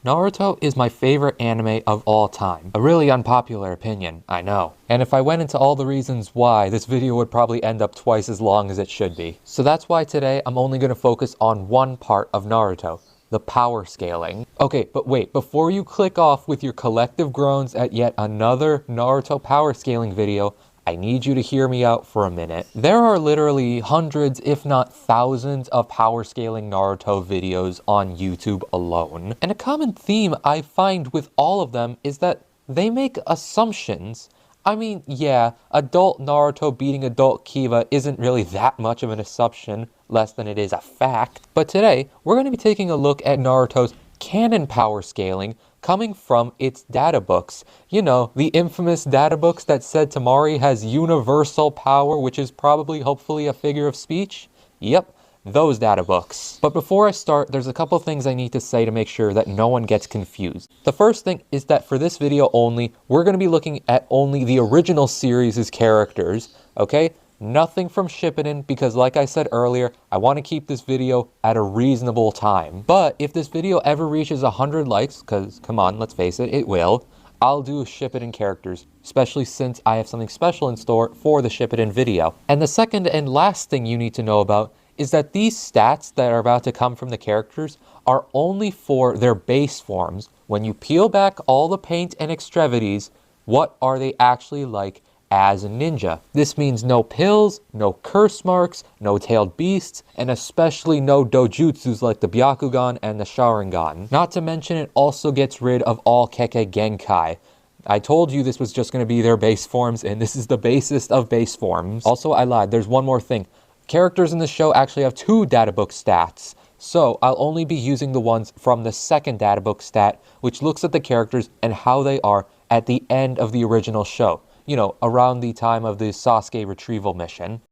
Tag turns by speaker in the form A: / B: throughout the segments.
A: Naruto is my favorite anime of all time. A really unpopular opinion, I know. And if I went into all the reasons why, this video would probably end up twice as long as it should be. So that's why today I'm only going to focus on one part of Naruto, the power scaling. Okay, but wait, before you click off with your collective groans at yet another Naruto power scaling video, I need you to hear me out for a minute. There are literally hundreds, if not thousands, of power scaling Naruto videos on YouTube alone. And a common theme I find with all of them is that they make assumptions. I mean, yeah, adult Naruto beating adult Kiba isn't really that much of an assumption, less than it is a fact. But today, we're going to be taking a look at Naruto's canon power scaling coming from its data books. You know, the infamous data books that said Tamari has universal power, which is probably, hopefully, a figure of speech? Yep, those data books. But before I start, there's a couple things I need to say to make sure that no one gets confused. The first thing is that for this video only, we're going to be looking at only the original series' characters, okay? Nothing from Shippuden, because like I said earlier, I want to keep this video at a reasonable time. But if this video ever reaches 100 likes, because come on, let's face it, it will, I'll do Shippuden characters, especially since I have something special in store for the Shippuden video. And the second and last thing you need to know about is that these stats that are about to come from the characters are only for their base forms. When you peel back all the paint and extremities, what are they actually like as a ninja? This means no pills, no curse marks, no tailed beasts, and especially no dojutsus like the Byakugan and the Sharingan. Not to mention it also gets rid of all Kekkei Genkai. I told you this was just going to be their base forms, and this is the basest of base forms. Also, I lied, there's one more thing. Characters in the show actually have 2 databook stats, so I'll only be using the ones from the second databook stat, which looks at the characters and how they are at the end of the original show. You know, around the time of the Sasuke retrieval mission.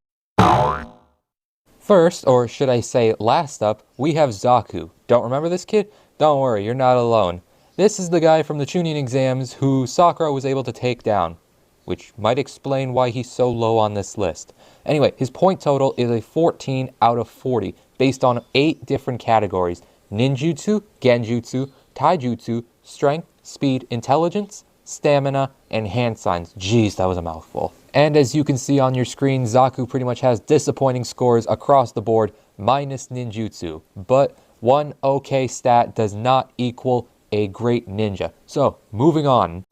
A: First, or should I say last up, we have Zaku. Don't remember this kid? Don't worry, you're not alone. This is the guy from the Chunin exams who Sakura was able to take down, which might explain why he's so low on this list. Anyway, his point total is a 14 out of 40, based on 8 different categories: ninjutsu, genjutsu, taijutsu, strength, speed, intelligence, stamina, and hand signs. Jeez, that was a mouthful. And as you can see on your screen, Zaku pretty much has disappointing scores across the board, minus ninjutsu. But one okay stat does not equal a great ninja. So, moving on.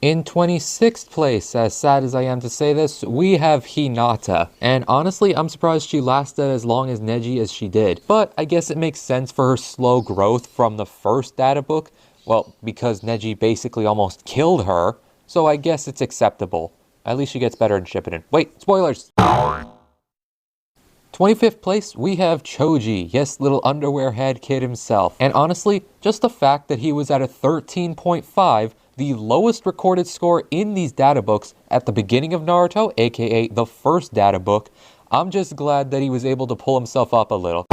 A: In 26th place, as sad as I am to say this, we have Hinata. And honestly, I'm surprised she lasted as long as Neji as she did. But I guess it makes sense for her slow growth from the first data book. Well, because Neji basically almost killed her, so I guess it's acceptable. At least she gets better in Shippuden. Wait, spoilers! 25th place, we have Choji. Yes, little underwear head kid himself. And honestly, just the fact that he was at a 13.5, the lowest recorded score in these data books at the beginning of Naruto, aka the first data book, I'm just glad that he was able to pull himself up a little.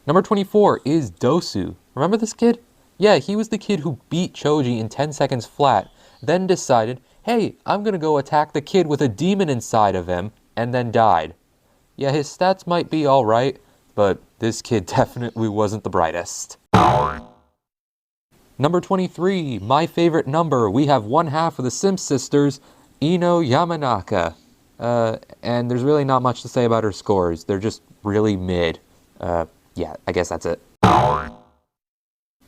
A: Number 24 is Dosu. Remember this kid? Yeah, he was the kid who beat Choji in 10 seconds flat, then decided, hey, I'm gonna go attack the kid with a demon inside of him, and then died. Yeah, his stats might be alright, but this kid definitely wasn't the brightest. Number 23, my favorite number, we have one half of the Simp sisters, Ino Yamanaka. And there's really not much to say about her scores, they're just really mid. Yeah, I guess that's it.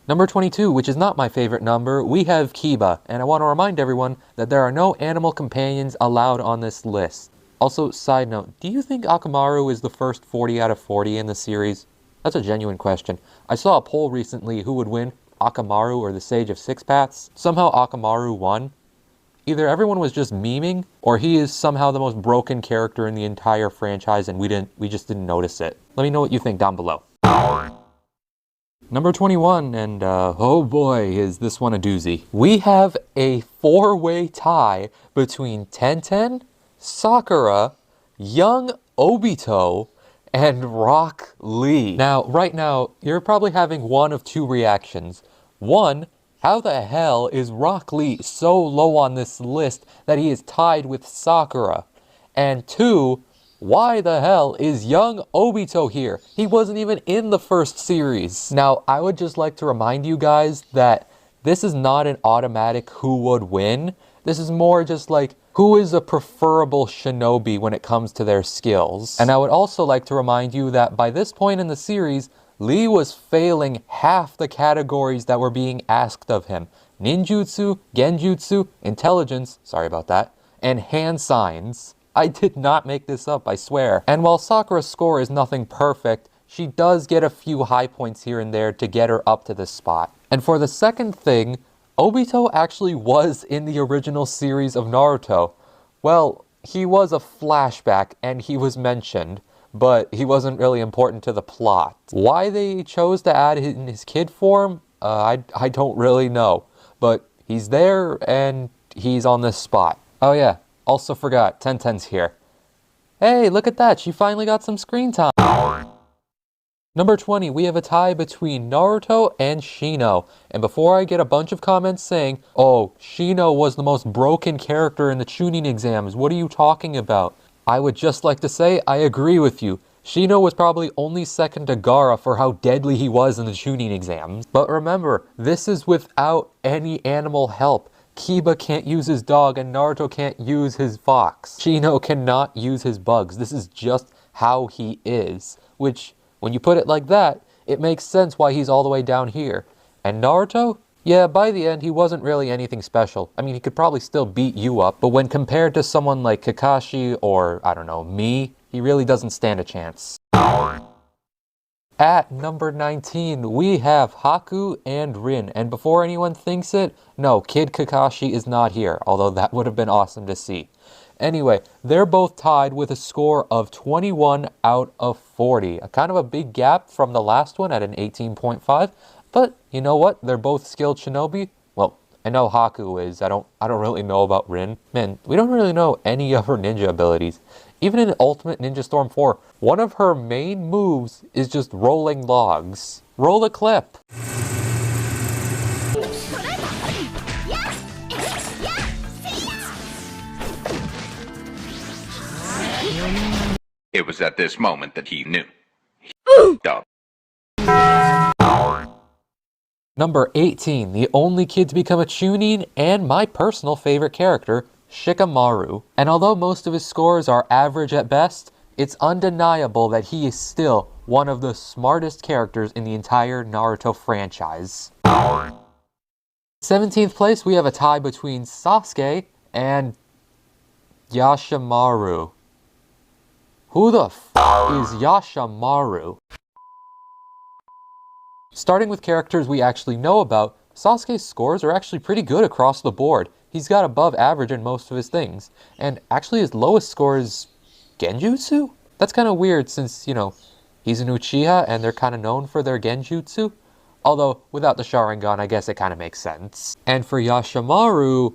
A: Number 22, which is not my favorite number, we have Kiba, and I want to remind everyone that there are no animal companions allowed on this list. Also, side note, do you think Akamaru is the first 40 out of 40 in the series? That's a genuine question. I saw a poll recently who would win, Akamaru or the Sage of Six Paths. Somehow Akamaru won. Either everyone was just memeing, or he is somehow the most broken character in the entire franchise and we just didn't notice it. Let me know what you think down below. Number 21, and oh boy, is this one a doozy. We have a 4-way tie between Tenten, Sakura, young Obito, and Rock Lee. Now, right now, you're probably having one of 2 reactions. One, how the hell is Rock Lee so low on this list that he is tied with Sakura? And 2, why the hell is young Obito here? He wasn't even in the first series. Now, I would just like to remind you guys that this is not an automatic who would win. This is more just like, who is a preferable shinobi when it comes to their skills? And I would also like to remind you that by this point in the series, Lee was failing half the categories that were being asked of him. Ninjutsu, Genjutsu, Intelligence, sorry about that, and Hand Signs. I did not make this up, I swear. And while Sakura's score is nothing perfect, she does get a few high points here and there to get her up to this spot. And for the second thing, Obito actually was in the original series of Naruto. Well, he was a flashback and he was mentioned, but he wasn't really important to the plot. Why they chose to add it in his kid form, I don't really know. But he's there and he's on this spot. Oh yeah, also forgot, Tenten's here. Hey, look at that, she finally got some screen time. Number 20, we have a tie between Naruto and Shino. And before I get a bunch of comments saying, oh, Shino was the most broken character in the Chunin exams, what are you talking about? I would just like to say, I agree with you. Shino was probably only second to Gaara for how deadly he was in the Chunin exams. But remember, this is without any animal help. Kiba can't use his dog and Naruto can't use his fox. Shino cannot use his bugs. This is just how he is. Which, when you put it like that, it makes sense why he's all the way down here. And Naruto? Yeah, by the end, he wasn't really anything special. I mean, he could probably still beat you up, but when compared to someone like Kakashi or, I don't know, me, he really doesn't stand a chance. At number 19, we have Haku and Rin. And before anyone thinks it, no, Kid Kakashi is not here, although that would have been awesome to see. Anyway, they're both tied with a score of 21 out of 40. A kind of a big gap from the last one at an 18.5. But you know what? They're both skilled shinobi. Well, I know Haku is. I don't really know about Rin. Man, we don't really know any of her ninja abilities. Even in Ultimate Ninja Storm 4, one of her main moves is just rolling logs. Roll a clip.
B: It was at this moment that he knew.
A: Number 18, the only kid to become a Chunin and my personal favorite character, Shikamaru. And although most of his scores are average at best, it's undeniable that he is still one of the smartest characters in the entire Naruto franchise. 17th place, we have a tie between Sasuke and Yashimaru. Who the f*** is Yashimaru? Starting with characters we actually know about, Sasuke's scores are actually pretty good across the board. He's got above average in most of his things. And actually his lowest score is Genjutsu? That's kind of weird since, you know, he's an Uchiha and they're kind of known for their Genjutsu. Although, without the Sharingan, I guess it kind of makes sense. And for Yashimaru,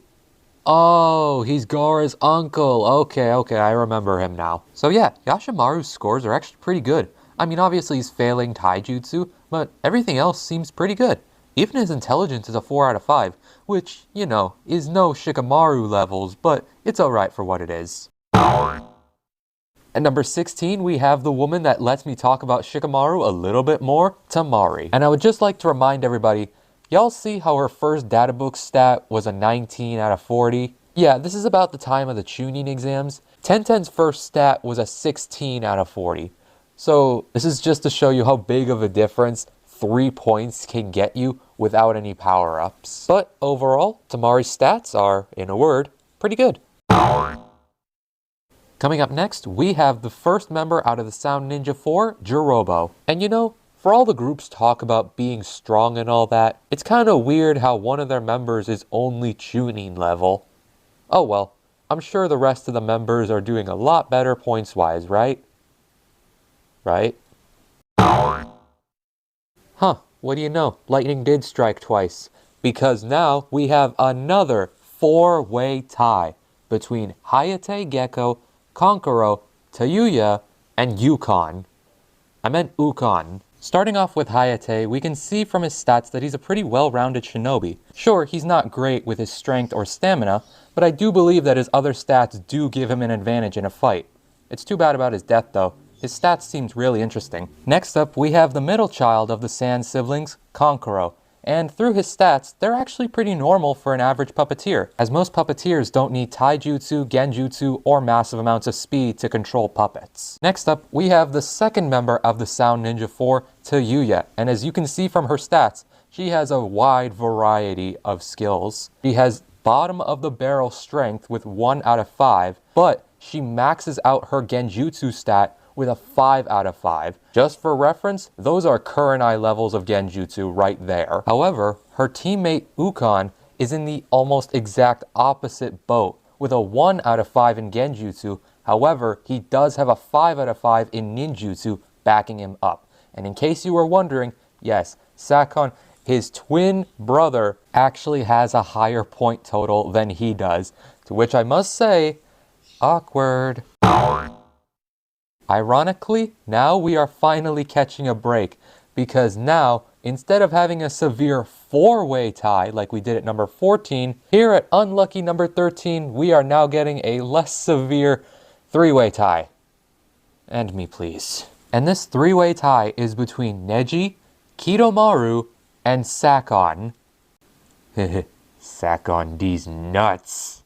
A: oh, he's Gaara's uncle. Okay, I remember him now. So yeah, Yashimaru's scores are actually pretty good. I mean, obviously he's failing taijutsu, but everything else seems pretty good. Even his intelligence is a 4 out of 5, which, you know, is no Shikamaru levels, but it's alright for what it is. At number 16, we have the woman that lets me talk about Shikamaru a little bit more, Temari. And I would just like to remind everybody, y'all see how her first data book stat was a 19 out of 40? Yeah, this is about the time of the Chunin exams. Tenten's first stat was a 16 out of 40. So this is just to show you how big of a difference 3 points can get you without any power-ups. But overall, Temari's stats are, in a word, pretty good. Coming up next, we have the first member out of the Sound Ninja 4, Jirobo. And you know, for all the groups talk about being strong and all that, it's kind of weird how one of their members is only Chunin level. Oh well, I'm sure the rest of the members are doing a lot better points-wise, right? Right? Huh, what do you know? Lightning did strike twice. Because now we have another 4-way tie between Hayate Gecko, Kankuro, Tayuya, and Yukon. I meant Ukon. Starting off with Hayate, we can see from his stats that he's a pretty well-rounded shinobi. Sure, he's not great with his strength or stamina, but I do believe that his other stats do give him an advantage in a fight. It's too bad about his death though. His stats seemed really interesting. Next up, we have the middle child of the Sand siblings, Kankuro. And through his stats, they're actually pretty normal for an average puppeteer, as most puppeteers don't need taijutsu, genjutsu, or massive amounts of speed to control puppets. Next up, we have the second member of the Sound Ninja 4, Tayuya, and as you can see from her stats, she has a wide variety of skills. She has bottom of the barrel strength with 1 out of 5, but she maxes out her genjutsu stat with a 5 out of 5. Just for reference, those are Kurenai levels of genjutsu right there. However, her teammate Ukon is in the almost exact opposite boat with a 1 out of 5 in genjutsu. However, he does have a 5 out of 5 in ninjutsu backing him up. And in case you were wondering, yes, Sakon, his twin brother, actually has a higher point total than he does. To which I must say, awkward. Ironically, now we are finally catching a break, because now, instead of having a severe 4-way tie like we did at number 14, here at unlucky number 13, we are now getting a less severe 3-way tie. End me, please. And this 3-way tie is between Neji, Kidomaru, and Sakon. Sakon these nuts.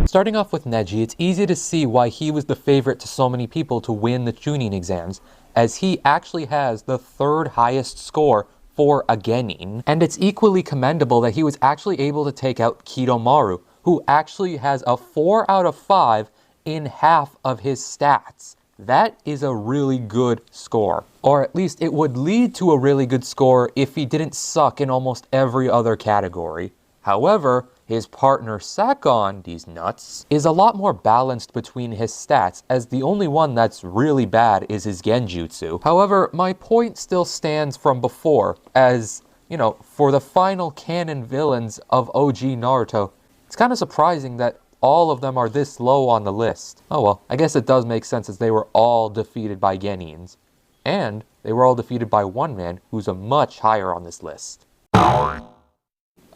A: Starting off with Neji, it's easy to see why he was the favorite to so many people to win the Chunin exams, as he actually has the 3rd highest score for a Genin. And it's equally commendable that he was actually able to take out Kidomaru, who actually has a 4 out of 5 in half of his stats. That is a really good score. Or at least it would lead to a really good score if he didn't suck in almost every other category. However, his partner Sakon, these nuts, is a lot more balanced between his stats, as the only one that's really bad is his genjutsu. However, my point still stands from before, as, you know, for the final canon villains of OG Naruto, it's kind of surprising that all of them are this low on the list. Oh well, I guess it does make sense as they were all defeated by Genins. And they were all defeated by one man who's a much higher on this list.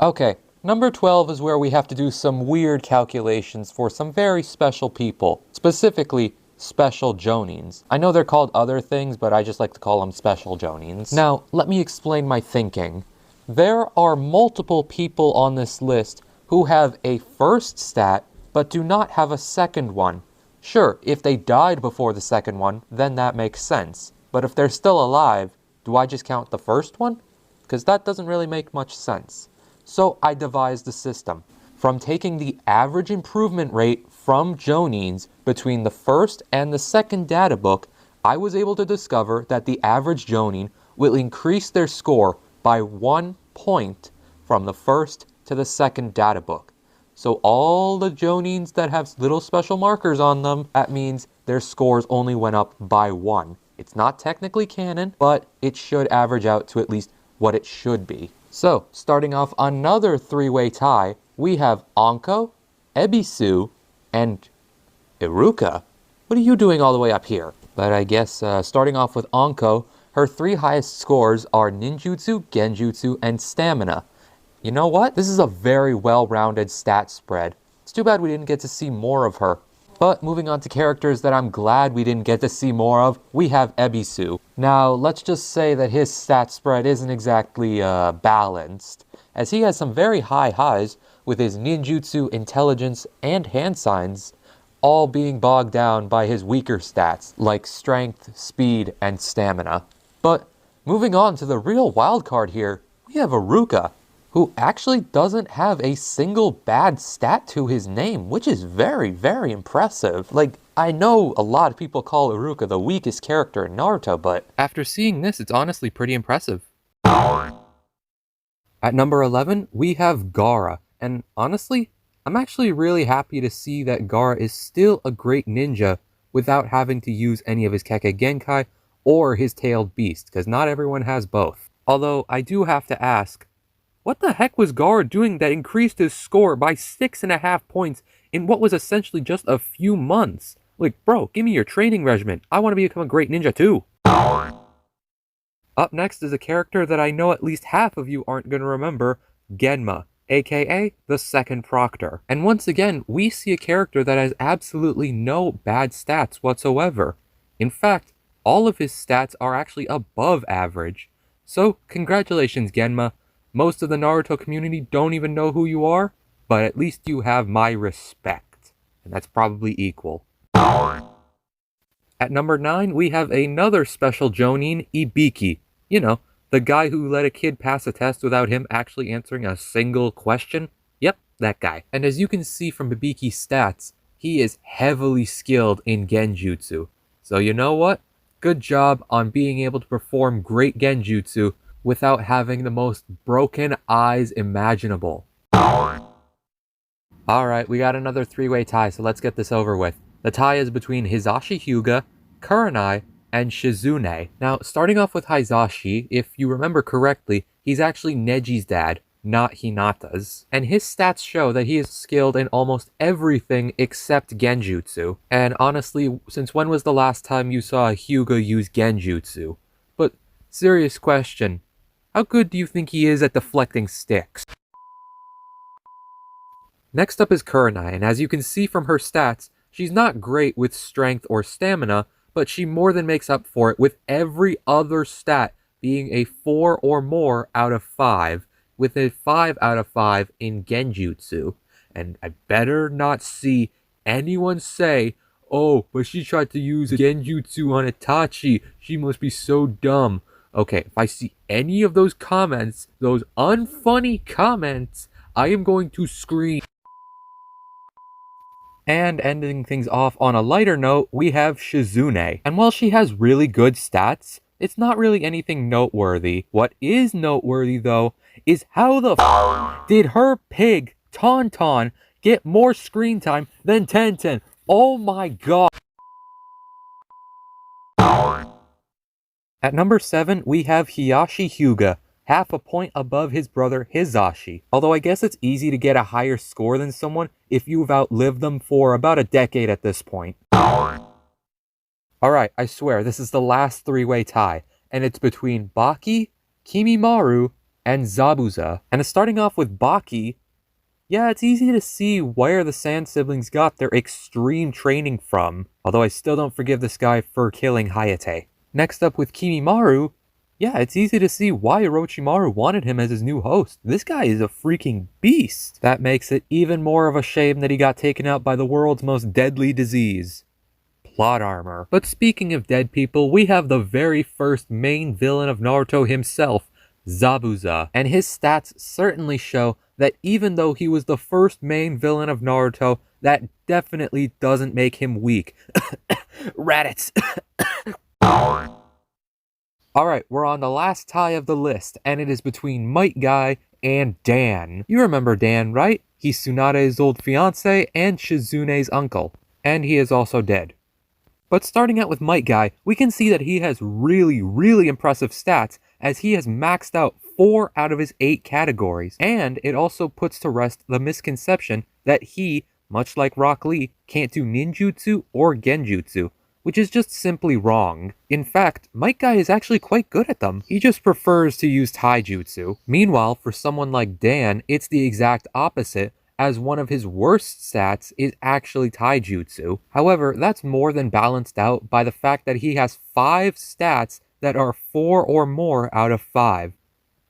A: Okay. Number 12 is where we have to do some weird calculations for some very special people, specifically special Jonins. I know they're called other things, but I just like to call them special Jonins. Now, let me explain my thinking. There are multiple people on this list who have a first stat, but do not have a second one. Sure, if they died before the second one, then that makes sense. But if they're still alive, do I just count the first one? Because that doesn't really make much sense. So I devised a system. From taking the average improvement rate from Jonins between the first and the second data book, I was able to discover that the average Jonin will increase their score by 1 point from the first to the second data book. So all the Jonins that have little special markers on them, that means their scores only went up by 1. It's not technically canon, but it should average out to at least what it should be. So, starting off another 3-way tie, we have Anko, Ebisu, and Iruka. What are you doing all the way up here? But I guess starting off with Anko, her 3 highest scores are Ninjutsu, Genjutsu, and Stamina. You know what? This is a very well-rounded stat spread. It's too bad we didn't get to see more of her. But moving on to characters that I'm glad we didn't get to see more of, we have Ebisu. Now, let's just say that his stat spread isn't exactly balanced, as he has some very high highs with his ninjutsu, intelligence, and hand signs, all being bogged down by his weaker stats, like strength, speed, and stamina. But moving on to the real wildcard here, we have Iruka, who actually doesn't have a single bad stat to his name, which is very, very impressive. Like, I know a lot of people call Iruka the weakest character in Naruto, but after seeing this, it's honestly pretty impressive. At number 11, we have Gaara, and honestly, I'm actually really happy to see that Gaara is still a great ninja without having to use any of his Kekkei Genkai or his Tailed Beast, because not everyone has both. Although, I do have to ask, what the heck was Gaara doing that increased his score by 6.5 points in what was essentially just a few months? Like, bro, give me your training regimen. I want to become a great ninja too. Up next is a character that I know at least half of you aren't going to remember, Genma. aka the second Proctor. And once again, we see a character that has absolutely no bad stats whatsoever. In fact, all of his stats are actually above average. So, congratulations, Genma. Most of the Naruto community don't even know who you are, but at least you have my respect. And that's probably equal. At number 9, we have another special Jonin, Ibiki. You know, the guy who let a kid pass a test without him actually answering a single question? Yep, that guy. And as you can see from Ibiki's stats, he is heavily skilled in Genjutsu. So you know what? Good job on being able to perform great Genjutsu without having the most broken eyes imaginable. Alright, we got another three-way tie, so let's get this over with. The tie is between Hisashi Hyuga, Kurenai, and Shizune. Now, starting off with Hisashi, if you remember correctly, he's actually Neji's dad, not Hinata's. And his stats show that he is skilled in almost everything except Genjutsu. And honestly, since when was the last time you saw a Hyuga use Genjutsu? But, serious question, how good do you think he is at deflecting sticks? Next up is Kurenai, and as you can see from her stats, she's not great with strength or stamina, but she more than makes up for it with every other stat being a 4 or more out of 5, with a 5 out of 5 in Genjutsu. And I better not see anyone say, oh, but she tried to use Genjutsu on Itachi, she must be so dumb. Okay, if I see any of those comments, those unfunny comments, I am going to scream. And ending things off on a lighter note, we have Shizune. And while she has really good stats, it's not really anything noteworthy. What is noteworthy, though, is how the did her pig, Tauntaun, get more screen time than Tenten? Oh my god. At number 7, we have Hisashi Hyuga, half a point above his brother Hisashi. Although I guess it's easy to get a higher score than someone if you've outlived them for about a decade at this point. Alright, I swear, this is the last three-way tie, and it's between Baki, Kimimaru, and Zabuza. And starting off with Baki, yeah, it's easy to see where the Sand siblings got their extreme training from, although I still don't forgive this guy for killing Hayate. Next up with Kimimaru, yeah, it's easy to see why Orochimaru wanted him as his new host. This guy is a freaking beast. That makes it even more of a shame that he got taken out by the world's most deadly disease. Plot armor. But speaking of dead people, we have the very first main villain of Naruto himself, Zabuza. And his stats certainly show that even though he was the first main villain of Naruto, that definitely doesn't make him weak. Raditz. Alright, we're on the last tie of the list, and it is between Might Guy and Dan. You remember Dan, right? He's Tsunade's old fiancé and Shizune's uncle. And he is also dead. But starting out with Might Guy, we can see that he has really impressive stats, as he has maxed out 4 out of his 8 categories. And it also puts to rest the misconception that he, much like Rock Lee, can't do ninjutsu or genjutsu, which is just simply wrong. In fact, Might Guy is actually quite good at them. He just prefers to use taijutsu. Meanwhile, for someone like Dan, it's the exact opposite, as one of his worst stats is actually taijutsu. However, that's more than balanced out by the fact that he has 5 stats that are 4 or more out of 5.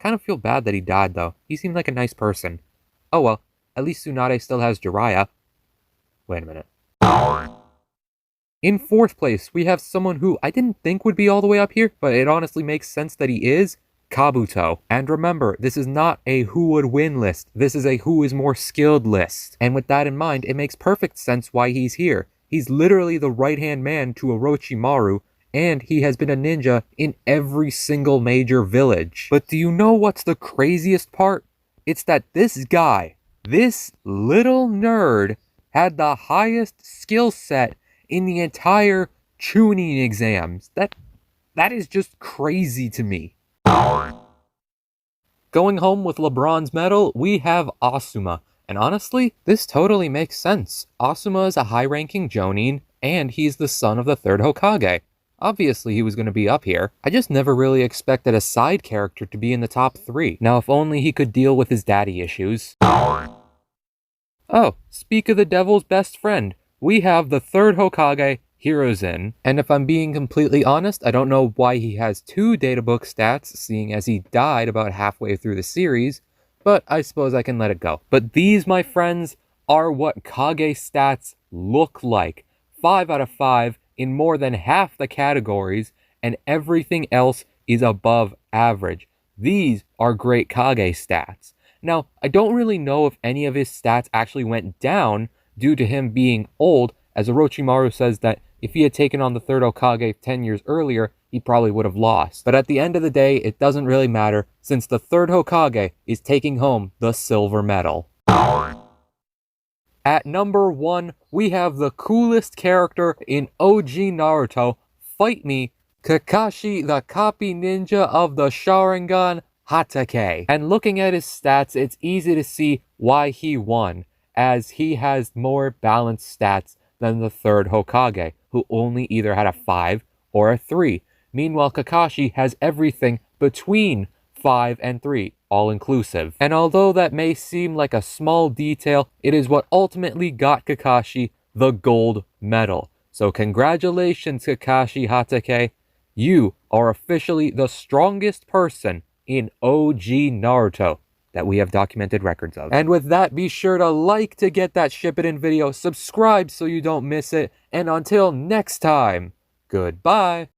A: Kind of feel bad that he died though. He seemed like a nice person. Oh well, at least Tsunade still has Jiraiya. Wait a minute. In 4th place, we have someone who I didn't think would be all the way up here, but it honestly makes sense that he is, Kabuto. And remember, this is not a who would win list, this is a who is more skilled list. And with that in mind, it makes perfect sense why he's here. He's literally the right-hand man to Orochimaru, and he has been a ninja in every single major village. But do you know what's the craziest part? It's that this guy, this little nerd, had the highest skill set in the entire Chunin exams. That is just crazy to me. Going home with LeBron's medal, we have Asuma. And honestly, this totally makes sense. Asuma is a high-ranking Jonin, and he's the son of the 3rd Hokage. Obviously he was going to be up here. I just never really expected a side character to be in the top 3. Now if only he could deal with his daddy issues. Oh, speak of the devil's best friend. We have the 3rd Hokage, Hiruzen. And if I'm being completely honest, I don't know why he has 2 databook stats, seeing as he died about halfway through the series, but I suppose I can let it go. But these, my friends, are what Kage stats look like. 5 out of 5 in more than half the categories, and everything else is above average. These are great Kage stats. Now, I don't really know if any of his stats actually went down due to him being old, as Orochimaru says that if he had taken on the 3rd Hokage 10 years earlier, he probably would have lost. But at the end of the day, it doesn't really matter, since the 3rd Hokage is taking home the silver medal. At number 1, we have the coolest character in OG Naruto, Fight Me, Kakashi the copy ninja of the Sharingan, Hatake. And looking at his stats, it's easy to see why he won, as he has more balanced stats than the 3rd Hokage, who only either had a 5 or a 3. Meanwhile, Kakashi has everything between 5 and 3, all inclusive. And although that may seem like a small detail, it is what ultimately got Kakashi the gold medal. So congratulations, Kakashi Hatake. You are officially the strongest person in OG Naruto that we have documented records of. And with that, be sure to like to get that Shippuden video, subscribe so you don't miss it, and until next time, goodbye!